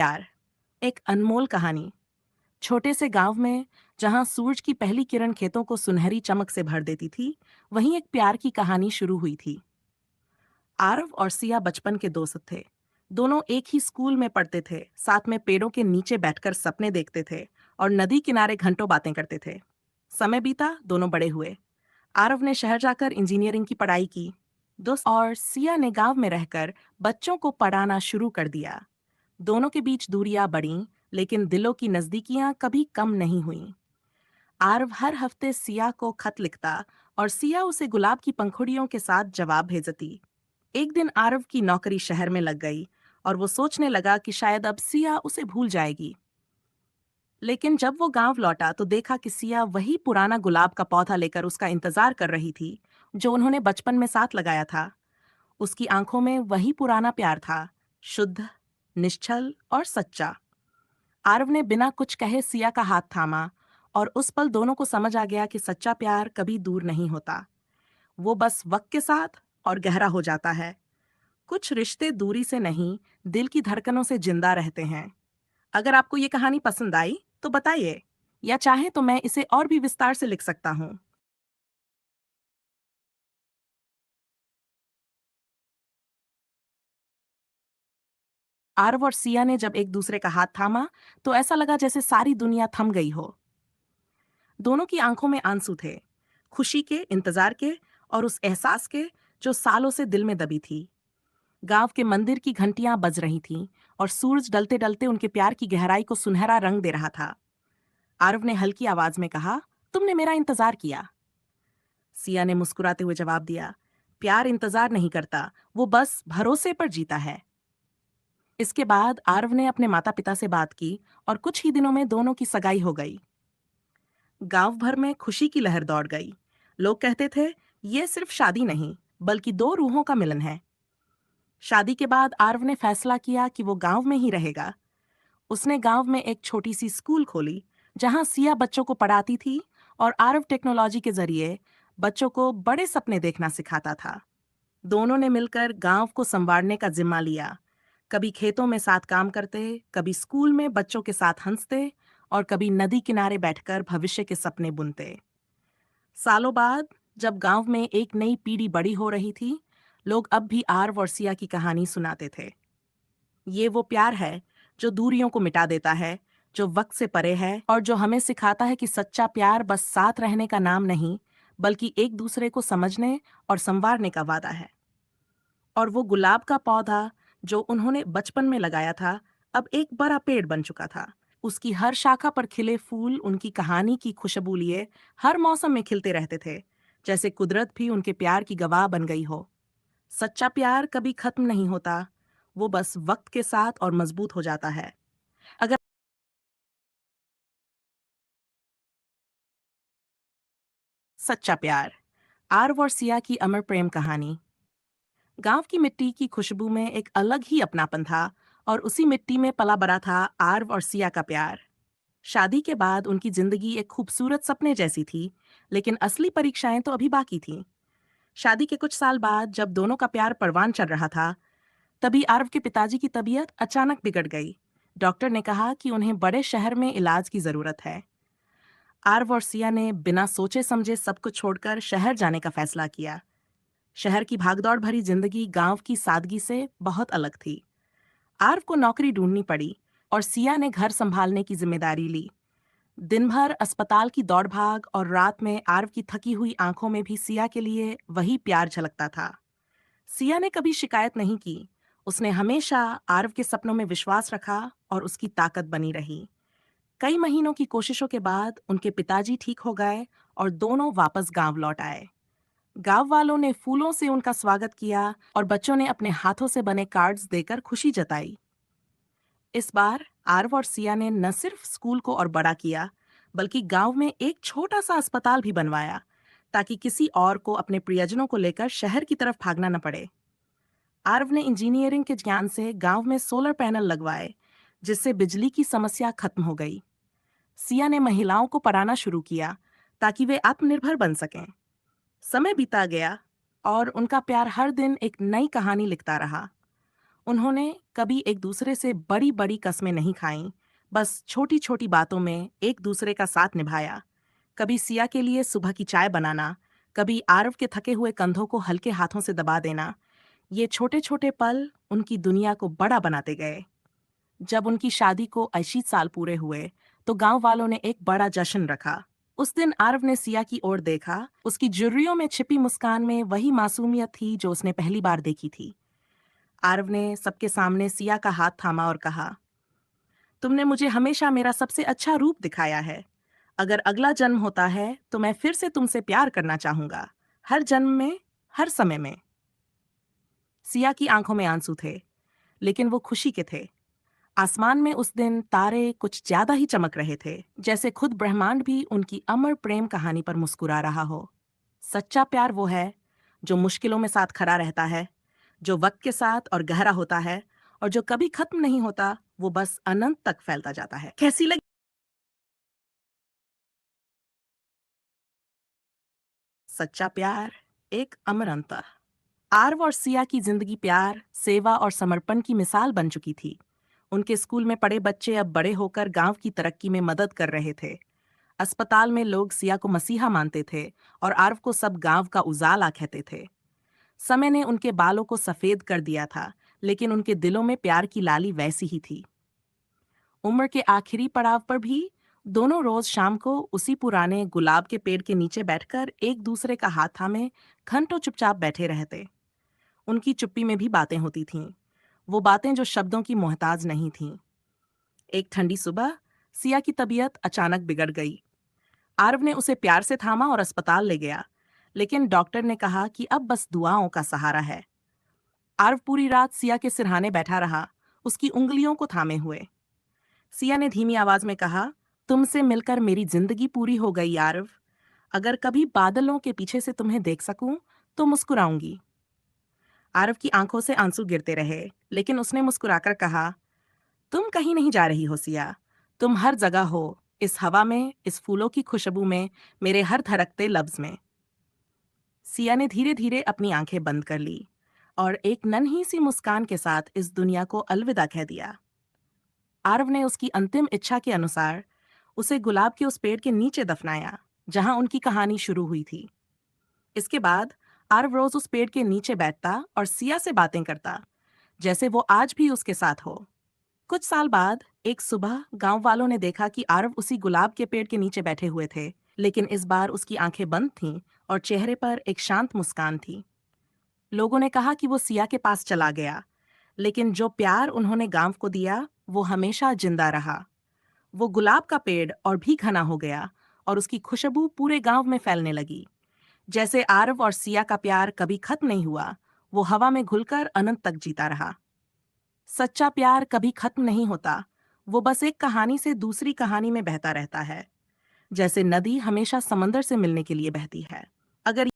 प्यार एक अनमोल कहानी। छोटे से गांव में जहां सूरज की पहली किरण खेतों को सुनहरी चमक से भर देती थी, वहीं एक प्यार की कहानी शुरू हुई थी। आरव और सिया बचपन के दोस्त थे। दोनों एक ही स्कूल में पढ़ते थे, साथ में पेड़ों के नीचे बैठकर सपने देखते थे और नदी किनारे घंटों बातें करते थे। समय बीता, दोनों बड़े हुए। आरव ने शहर जाकर इंजीनियरिंग की पढ़ाई की। दोस्त और सिया ने गांव में रहकर बच्चों को पढ़ाना शुरू कर दिया। दोनों के बीच दूरियां बढ़ीं, लेकिन दिलों की नजदीकियां कभी कम नहीं हुईं। आरव हर हफ्ते सिया को खत लिखता और सिया उसे गुलाब की पंखुड़ियों के साथ जवाब भेजती। एक दिन आरव की नौकरी शहर में लग गई और वो सोचने लगा कि शायद अब सिया उसे भूल जाएगी। लेकिन जब वो गांव लौटा तो देखा कि सिया वही पुराना गुलाब का पौधा लेकर उसका इंतजार कर रही थी, जो उन्होंने बचपन में साथ लगाया था। उसकी आंखों में वही पुराना प्यार था, शुद्ध, निश्चल और सच्चा। आरव ने बिना कुछ कहे सिया का हाथ थामा और उस पल दोनों को समझ आ गया कि सच्चा प्यार कभी दूर नहीं होता। वो बस वक्त के साथ और गहरा हो जाता है। कुछ रिश्ते दूरी से नहीं, दिल की धड़कनों से जिंदा रहते हैं। अगर आपको ये कहानी पसंद आई तो बताइए, या चाहे तो मैं इसे और भी विस्तार से लिख सकता हूँ। आरव और सिया ने जब एक दूसरे का हाथ थामा तो ऐसा लगा जैसे सारी दुनिया थम गई हो। दोनों की आंखों में आंसू थे, खुशी के, इंतजार के और उस एहसास के जो सालों से दिल में दबी थी। गांव के मंदिर की घंटियां बज रही थीं और सूरज डलते डलते उनके प्यार की गहराई को सुनहरा रंग दे रहा था। आरव ने हल्की आवाज में कहा, तुमने मेरा इंतजार किया। सिया ने मुस्कुराते हुए जवाब दिया, प्यार इंतजार नहीं करता, वो बस भरोसे पर जीता है। इसके बाद आरव ने अपने माता पिता से बात की और कुछ ही दिनों में दोनों की सगाई हो गई। गांव भर में खुशी की लहर दौड़ गई। लोग कहते थे, ये सिर्फ शादी नहीं, बल्कि दो रूहों का मिलन है। शादी के बाद आरव ने फैसला किया कि वो गांव में ही रहेगा। उसने गांव में एक छोटी सी स्कूल खोली, जहां सिया बच्चों को पढ़ाती थी और आरव टेक्नोलॉजी के जरिए बच्चों को बड़े सपने देखना सिखाता था। दोनों ने मिलकर गांव को संवारने का जिम्मा लिया। कभी खेतों में साथ काम करते, कभी स्कूल में बच्चों के साथ हंसते और कभी नदी किनारे बैठकर भविष्य के सपने बुनते। सालों बाद जब गांव में एक नई पीढ़ी बड़ी हो रही थी, लोग अब भी आरव और सिया की कहानी सुनाते थे। ये वो प्यार है जो दूरियों को मिटा देता है, जो वक्त से परे है और जो हमें सिखाता है कि सच्चा प्यार बस साथ रहने का नाम नहीं, बल्कि एक दूसरे को समझने और संवारने का वादा है। और वो गुलाब का पौधा जो उन्होंने बचपन में लगाया था, अब एक बड़ा पेड़ बन चुका था। उसकी हर शाखा पर खिले फूल उनकी कहानी की खुशबू लिए हर मौसम में खिलते रहते थे, जैसे कुदरत भी उनके प्यार की गवाह बन गई हो। सच्चा प्यार कभी खत्म नहीं होता, वो बस वक्त के साथ और मजबूत हो जाता है। अगर सच्चा प्यार, आरव और सिया की अमर प्रेम कहानी। गांव की मिट्टी की खुशबू में एक अलग ही अपनापन था और उसी मिट्टी में पला बड़ा था आरव और सिया का प्यार। शादी के बाद उनकी जिंदगी एक खूबसूरत सपने जैसी थी, लेकिन असली परीक्षाएं तो अभी बाकी थीं। शादी के कुछ साल बाद जब दोनों का प्यार परवान चढ़ रहा था, तभी आरव के पिताजी की तबीयत अचानक बिगड़ गई। डॉक्टर ने कहा कि उन्हें बड़े शहर में इलाज की जरूरत है। आरव और सिया ने बिना सोचे समझे सब कुछ छोड़कर शहर जाने का फैसला किया। शहर की भागदौड़ भरी जिंदगी गांव की सादगी से बहुत अलग थी। आरव को नौकरी ढूंढनी पड़ी और सिया ने घर संभालने की जिम्मेदारी ली। दिन भर अस्पताल की दौड़ भाग और रात में आरव की थकी हुई आंखों में भी सिया के लिए वही प्यार झलकता था। सिया ने कभी शिकायत नहीं की। उसने हमेशा आरव के सपनों में विश्वास रखा और उसकी ताकत बनी रही। कई महीनों की कोशिशों के बाद उनके पिताजी ठीक हो गए और दोनों वापस गांव लौट आए। गांव वालों ने फूलों से उनका स्वागत किया और बच्चों ने अपने हाथों से बने कार्ड्स देकर खुशी जताई। इस बार आरव और सिया ने न सिर्फ स्कूल को और बड़ा किया, बल्कि गांव में एक छोटा सा अस्पताल भी बनवाया, ताकि किसी और को अपने प्रियजनों को लेकर शहर की तरफ भागना न पड़े। आरव ने इंजीनियरिंग के ज्ञान से गांव में सोलर पैनल लगवाए, जिससे बिजली की समस्या खत्म हो गई। सिया ने महिलाओं को पढ़ाना शुरू किया, ताकि वे आत्मनिर्भर बन सकें। समय बीता गया और उनका प्यार हर दिन एक नई कहानी लिखता रहा। उन्होंने कभी एक दूसरे से बड़ी बड़ी कस्में नहीं खाईं, बस छोटी छोटी बातों में एक दूसरे का साथ निभाया। कभी सिया के लिए सुबह की चाय बनाना, कभी आरव के थके हुए कंधों को हल्के हाथों से दबा देना। ये छोटे छोटे पल उनकी दुनिया को बड़ा बनाते गए। जब उनकी शादी को 80 साल पूरे हुए तो गांव वालों ने एक बड़ा जश्न रखा। उस दिन आरव ने सिया की ओर देखा। उसकी झुर्रियों में छिपी मुस्कान में वही मासूमियत थी जो उसने पहली बार देखी थी। आरव ने सबके सामने सिया का हाथ थामा और कहा, तुमने मुझे हमेशा मेरा सबसे अच्छा रूप दिखाया है। अगर अगला जन्म होता है तो मैं फिर से तुमसे प्यार करना चाहूंगा, हर जन्म में, हर समय में। सिया की आंखों में आंसू थे, लेकिन वो खुशी के थे। आसमान में उस दिन तारे कुछ ज्यादा ही चमक रहे थे, जैसे खुद ब्रह्मांड भी उनकी अमर प्रेम कहानी पर मुस्कुरा रहा हो। सच्चा प्यार वो है जो मुश्किलों में साथ खड़ा रहता है, जो वक्त के साथ और गहरा होता है, और जो कभी खत्म नहीं होता, वो बस अनंत तक फैलता जाता है। कैसी लगी सच्चा प्यार, एक अमर अंतर। आरव और सिया की जिंदगी प्यार, सेवा और समर्पण की मिसाल बन चुकी थी। उनके स्कूल में पढ़े बच्चे अब बड़े होकर गांव की तरक्की में मदद कर रहे थे। अस्पताल में लोग सिया को मसीहा मानते थे और आरव को सब गांव का उजाला कहते थे। समय ने उनके बालों को सफेद कर दिया था, लेकिन उनके दिलों में प्यार की लाली वैसी ही थी। उम्र के आखिरी पड़ाव पर भी दोनों रोज शाम को उसी पुराने गुलाब के पेड़ के नीचे बैठकर एक दूसरे का हाथ थामे घंटों चुपचाप बैठे रहते। उनकी चुप्पी में भी बातें होती थीं, वो बातें जो शब्दों की मोहताज नहीं थीं। एक ठंडी सुबह सिया की तबीयत अचानक बिगड़ गई। आरव ने उसे प्यार से थामा और अस्पताल ले गया, लेकिन डॉक्टर ने कहा कि अब बस दुआओं का सहारा है। आरव पूरी रात सिया के सिरहाने बैठा रहा, उसकी उंगलियों को थामे हुए। सिया ने धीमी आवाज में कहा, तुमसे मिलकर मेरी जिंदगी पूरी हो गई आरव। अगर कभी बादलों के पीछे से तुम्हें देख सकूं तो मुस्कुराऊंगी। आरव की आंखों से आंसू गिरते रहे, लेकिन उसने मुस्कुराकर कहा, तुम कहीं नहीं जा रही हो सिया। तुम हर जगह हो, इस हवा में, इस फूलों की खुशबू में, मेरे हर धड़कते लफ्ज में। सिया ने धीरे धीरे अपनी आंखें बंद कर ली और एक नन्ही सी मुस्कान के साथ इस दुनिया को अलविदा कह दिया। आरव ने उसकी अंतिम इच्छा के अनुसार उसे गुलाब के उस पेड़ के नीचे दफनाया जहां उनकी कहानी शुरू हुई थी। इसके बाद आरव रोज उस पेड़ के नीचे बैठता और सिया से बातें करता, जैसे वो आज भी उसके साथ हो। कुछ साल बाद एक सुबह गांव वालों ने देखा कि आरव उसी गुलाब के पेड़ के नीचे बैठे हुए थे, लेकिन इस बार उसकी आंखें बंद थीं और चेहरे पर एक शांत मुस्कान थी। लोगों ने कहा कि वो सिया के पास चला गया, लेकिन जो प्यार उन्होंने गांव को दिया वो हमेशा जिंदा रहा। वो गुलाब का पेड़ और भी घना हो गया और उसकी खुशबू पूरे गांव में फैलने लगी। जैसे आरव और सिया का प्यार कभी खत्म नहीं हुआ, वो हवा में घुलकर अनंत तक जीता रहा। सच्चा प्यार कभी खत्म नहीं होता, वो बस एक कहानी से दूसरी कहानी में बहता रहता है, जैसे नदी हमेशा समंदर से मिलने के लिए बहती है। अगर